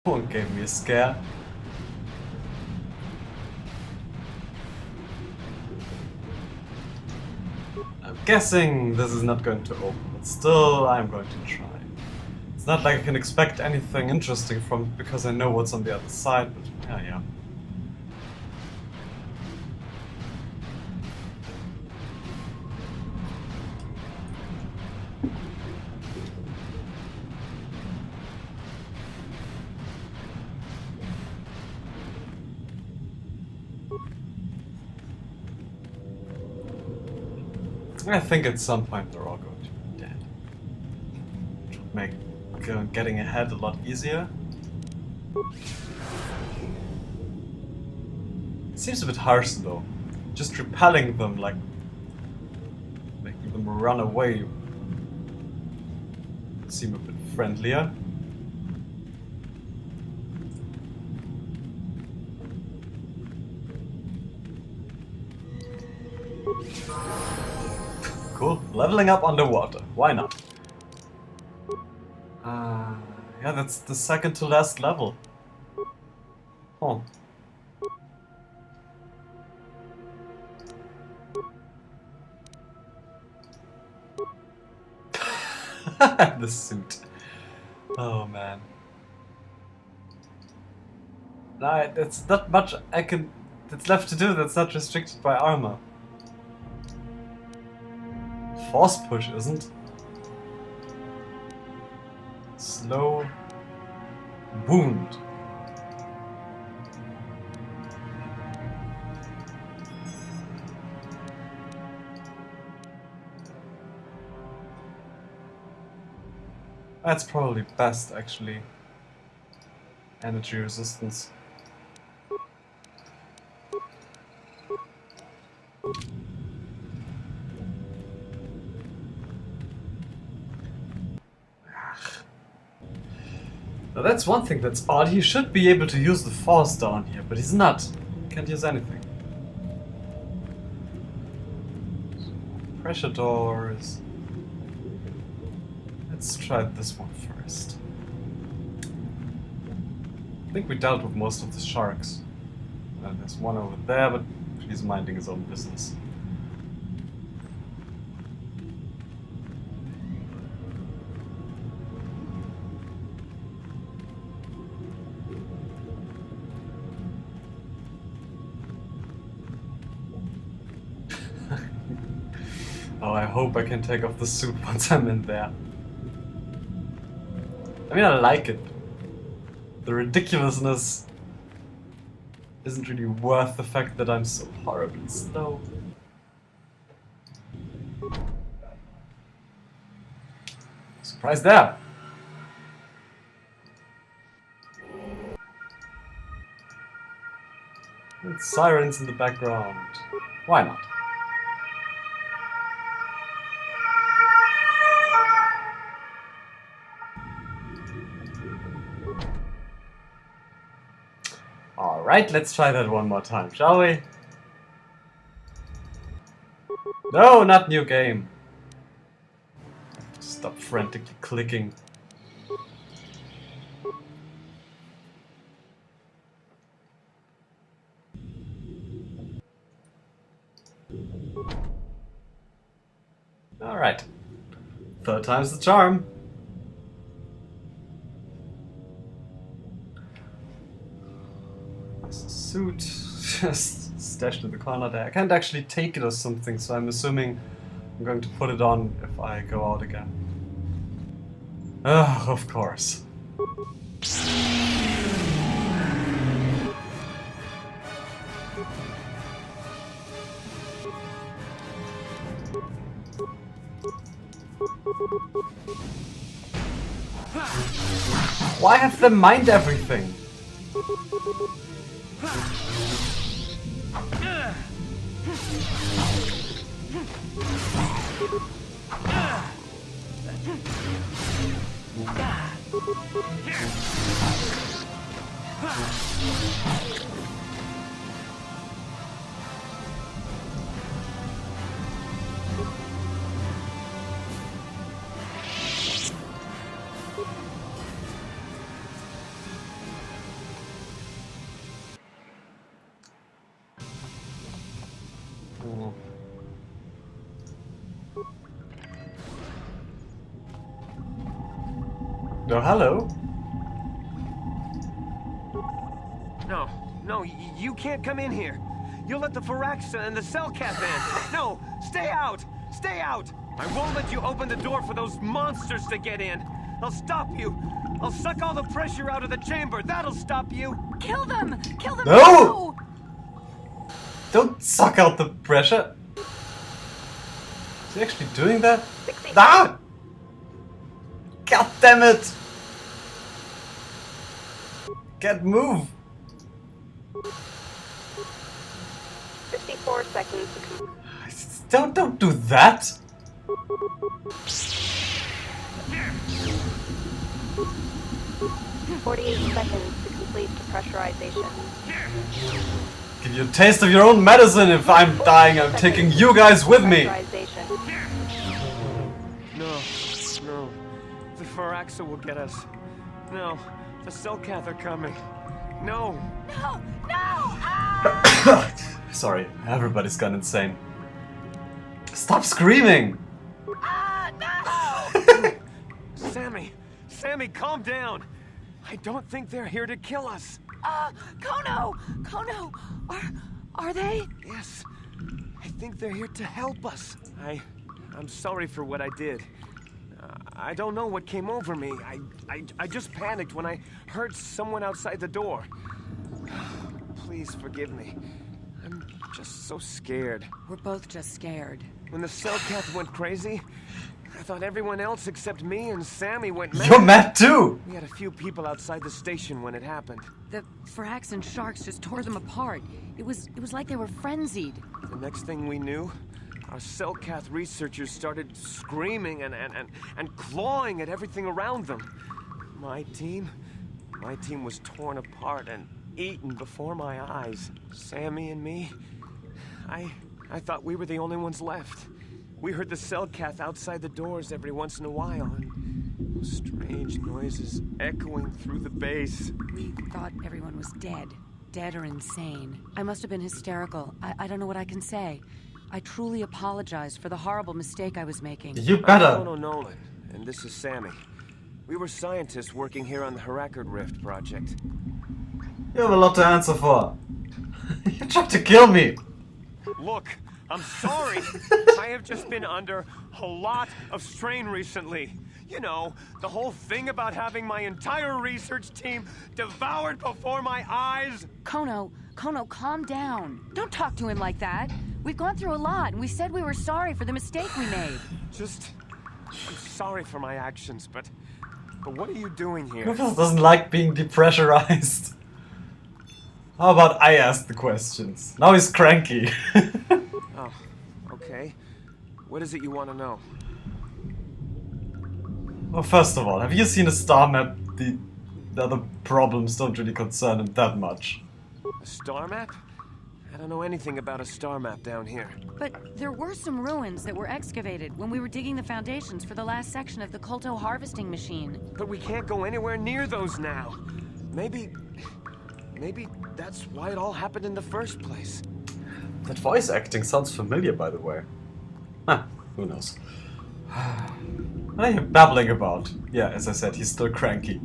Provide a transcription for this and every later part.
One gave me a scare. I'm guessing this is not going to open, but still I'm going to try. It's not like I can expect anything interesting from it because I know what's on the other side, but yeah. I think at some point they're all going to be dead. Which would make getting ahead a lot easier. It seems a bit harsh though. Just repelling them, like making them run away, would seem a bit friendlier. Cool. Leveling up underwater. Why not? Yeah, that's the second to last level. Huh. The suit. Oh man. Nah, that's not much that's left to do that's not restricted by armor. Force push isn't. Slow wound. That's probably best actually. Energy resistance. Now that's one thing that's odd. He should be able to use the force down here, but he's not. Can't use anything. Pressure doors. Let's try this one first. I think we dealt with most of the sharks. There's one over there, but he's minding his own business. Oh, I hope I can take off the suit once I'm in there. I mean, I like it. The ridiculousness isn't really worth the fact that I'm so horribly slow. Surprise there! With sirens in the background. Why not? Alright, let's try that one more time, shall we? No, not new game. Stop frantically clicking. Alright. Third time's the charm. Suit just stashed in the corner there. I can't actually take it or something, so I'm assuming I'm going to put it on if I go out again. Of course. Why have them mind everything? Oh, hello. No, you can't come in here. You'll let the Firaxa and the Cellcath in. No, stay out! Stay out! I won't let you open the door for those monsters to get in. I'll stop you. I'll suck all the pressure out of the chamber. That'll stop you. Kill them! Kill them! No! Don't suck out the pressure. Is he actually doing that? Ah! God damn it! Can't move. 54 seconds. Don't do that. 48 seconds to complete depressurization. Give you a taste of your own medicine. If I'm dying, I'm taking you guys with me. No. The Firaxa will get us. No. The Cellcath are coming. No. No! Ah! Sorry, everybody's gone insane. Stop screaming! Ah, no! Sammy, calm down. I don't think they're here to kill us. Kono, are they? Yes, I think they're here to help us. I'm sorry for what I did. I don't know what came over me. I just panicked when I heard someone outside the door. Please forgive me. I'm just so scared. We're both just scared. When the Cellcath went crazy, I thought everyone else except me and Sammy went mad. You're mad too! We had a few people outside the station when it happened. The Firax and sharks just tore them apart. It was like they were frenzied. The next thing we knew, our Cellcath researchers started screaming and clawing at everything around them. My team was torn apart and eaten before my eyes. Sammy and me, I thought we were the only ones left. We heard the Cellcath outside the doors every once in a while, and those strange noises echoing through the base. We thought everyone was dead. Dead or insane. I must have been hysterical. I don't know what I can say. I truly apologize for the horrible mistake I was making. You better! I'm KotOR Nolan, and this is Sammy. We were scientists working here on the Hysterical Rift project. You have a lot to answer for. You tried to kill me! Look, I'm sorry. I have just been under a lot of strain recently. You know, the whole thing about having my entire research team devoured before my eyes. Kono, calm down. Don't talk to him like that. We've gone through a lot, and we said we were sorry for the mistake we made. I'm sorry for my actions, but what are you doing here? Goofuth doesn't like being depressurized. How about I ask the questions? Now he's cranky. Oh, okay. What is it you want to know? Well, first of all, have you seen a star map? The other problems don't really concern him that much. A star map? I don't know anything about a star map down here. But there were some ruins that were excavated when we were digging the foundations for the last section of the KotOR harvesting machine. But we can't go anywhere near those now. Maybe that's why it all happened in the first place. That voice acting sounds familiar, by the way. Huh, who knows. What are you babbling about? Yeah, as I said, he's still cranky.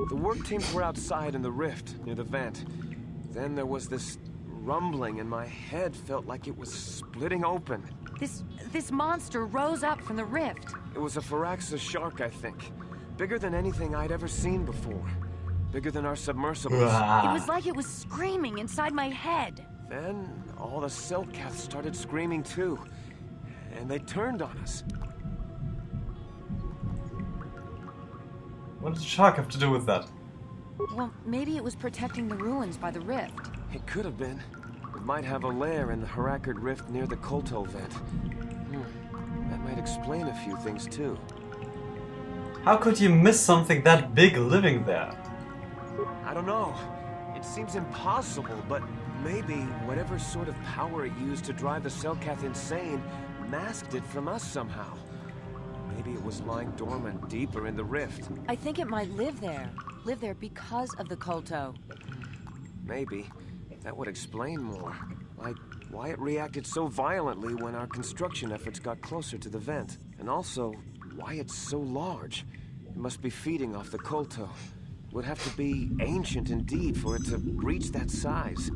The work teams were outside in the rift, near the vent. Then there was this rumbling and my head felt like it was splitting open. This monster rose up from the rift. It was a Firaxa shark, I think. Bigger than anything I'd ever seen before. Bigger than our submersibles. It was like it was screaming inside my head. Then all the Cellcaths started screaming too. And they turned on us. What does the shark have to do with that? Well, maybe it was protecting the ruins by the rift. It could have been. It might have a lair in the Hysterical Rift near the KotOR vent. That might explain a few things too. How could you miss something that big living there? I don't know. It seems impossible, but maybe whatever sort of power it used to drive the Cellcath insane masked it from us somehow. Maybe it was lying dormant deeper in the rift. I think it might live there. Live there because of the KotOR. Maybe. That would explain more. Like why it reacted so violently when our construction efforts got closer to the vent. And also, why it's so large. It must be feeding off the kolto. Would have to be ancient indeed for it to reach that size.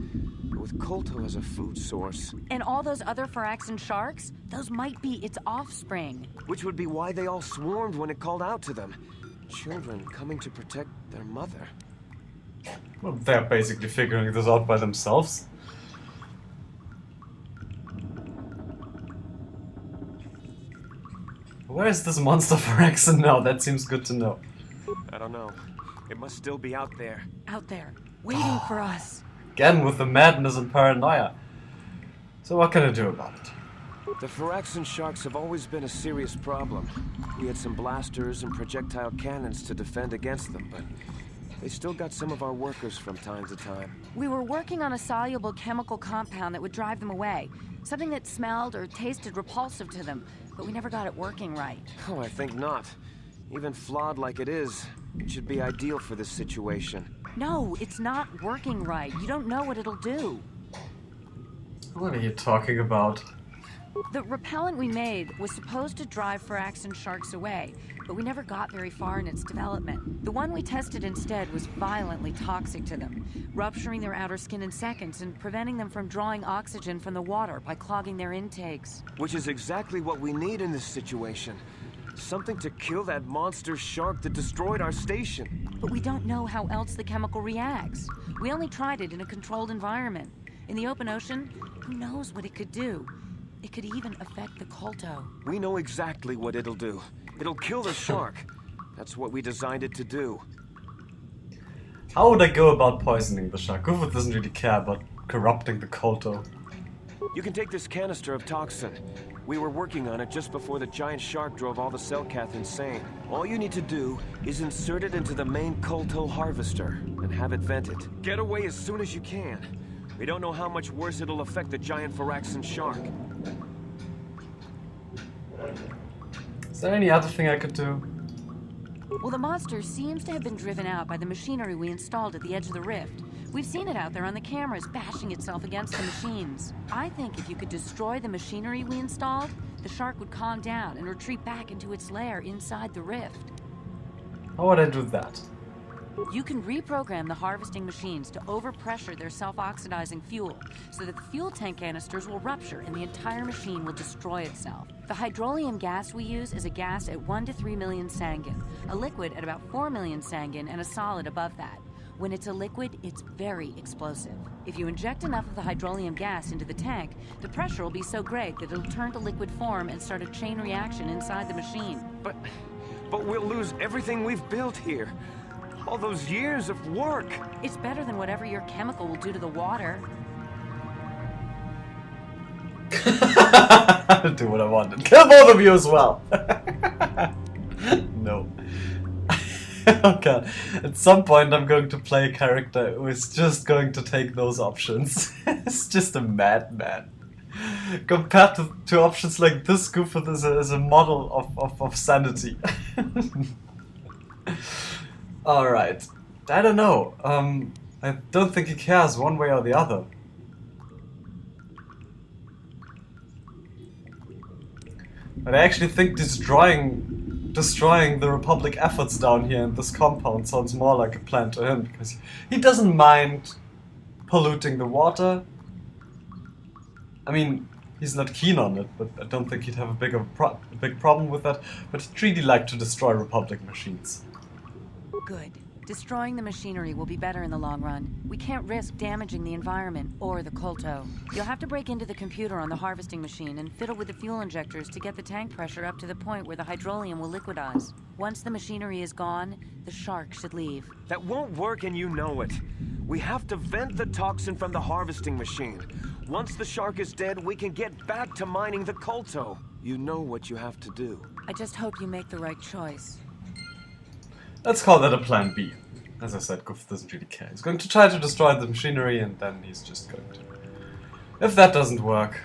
With kolto as a food source. And all those other Phyraxan sharks? Those might be its offspring. Which would be why they all swarmed when it called out to them. Children coming to protect their mother. Well, they're basically figuring this out by themselves. Where is this monster Phyraxan now? That seems good to know. I don't know. It must still be out there. Out there, waiting for us. Again with the madness and paranoia. So what can I do about it? The Phyraxan sharks have always been a serious problem. We had some blasters and projectile cannons to defend against them, but they still got some of our workers from time to time. We were working on a soluble chemical compound that would drive them away. Something that smelled or tasted repulsive to them, but we never got it working right. Oh, I think not. Even flawed like it is, it should be ideal for this situation. No, it's not working right. You don't know what it'll do. What are you talking about? The repellent we made was supposed to drive Phyraxan sharks away, but we never got very far in its development. The one we tested instead was violently toxic to them, rupturing their outer skin in seconds and preventing them from drawing oxygen from the water by clogging their intakes. Which is exactly what we need in this situation. Something to kill that monster shark that destroyed our station. But we don't know how else the chemical reacts. We only tried it in a controlled environment. In the open ocean, who knows what it could do? It could even affect the kolto. We know exactly what it'll do. It'll kill the shark. That's what we designed it to do. How would I go about poisoning the shark? Goofuth doesn't really care about corrupting the kolto. You can take this canister of toxin. We were working on it just before the giant shark drove all the Selkath insane. All you need to do is insert it into the main kolto harvester and have it vented. Get away as soon as you can. We don't know how much worse it'll affect the giant Phyraxan shark. Is there any other thing I could do? Well, the monster seems to have been driven out by the machinery we installed at the edge of the rift. We've seen it out there on the cameras, bashing itself against the machines. I think if you could destroy the machinery we installed, the shark would calm down and retreat back into its lair inside the rift. How would I do that? You can reprogram the harvesting machines to overpressure their self-oxidizing fuel, so that the fuel tank canisters will rupture and the entire machine will destroy itself. The hydrolium gas we use is a gas at 1 to 3 million sangin, a liquid at about 4 million sangin, and a solid above that. When it's a liquid, it's very explosive. If you inject enough of the hydrolium gas into the tank, the pressure will be so great that it'll turn to liquid form and start a chain reaction inside the machine. But we'll lose everything we've built here. All those years of work. It's better than whatever your chemical will do to the water. I'll do what I want and kill both of you as well. No. Oh god. At some point I'm going to play a character who is just going to take those options. It's just a madman. Compared to options like this, Goofuth is a model of sanity. Alright. I don't know. I don't think he cares one way or the other. But I actually think destroying the Republic efforts down here in this compound sounds more like a plan to him, because he doesn't mind polluting the water. I mean, he's not keen on it, but I don't think he'd have a big problem with that. But he'd really like to destroy Republic machines. Good. Destroying the machinery will be better in the long run. We can't risk damaging the environment or the kolto. You'll have to break into the computer on the harvesting machine and fiddle with the fuel injectors to get the tank pressure up to the point where the hydrolium will liquidize. Once the machinery is gone, the shark should leave. That won't work and you know it. We have to vent the toxin from the harvesting machine. Once the shark is dead, we can get back to mining the kolto. You know what you have to do. I just hope you make the right choice. Let's call that a plan B. As I said, Goofuth doesn't really care. He's going to try to destroy the machinery and then he's just going to... If that doesn't work,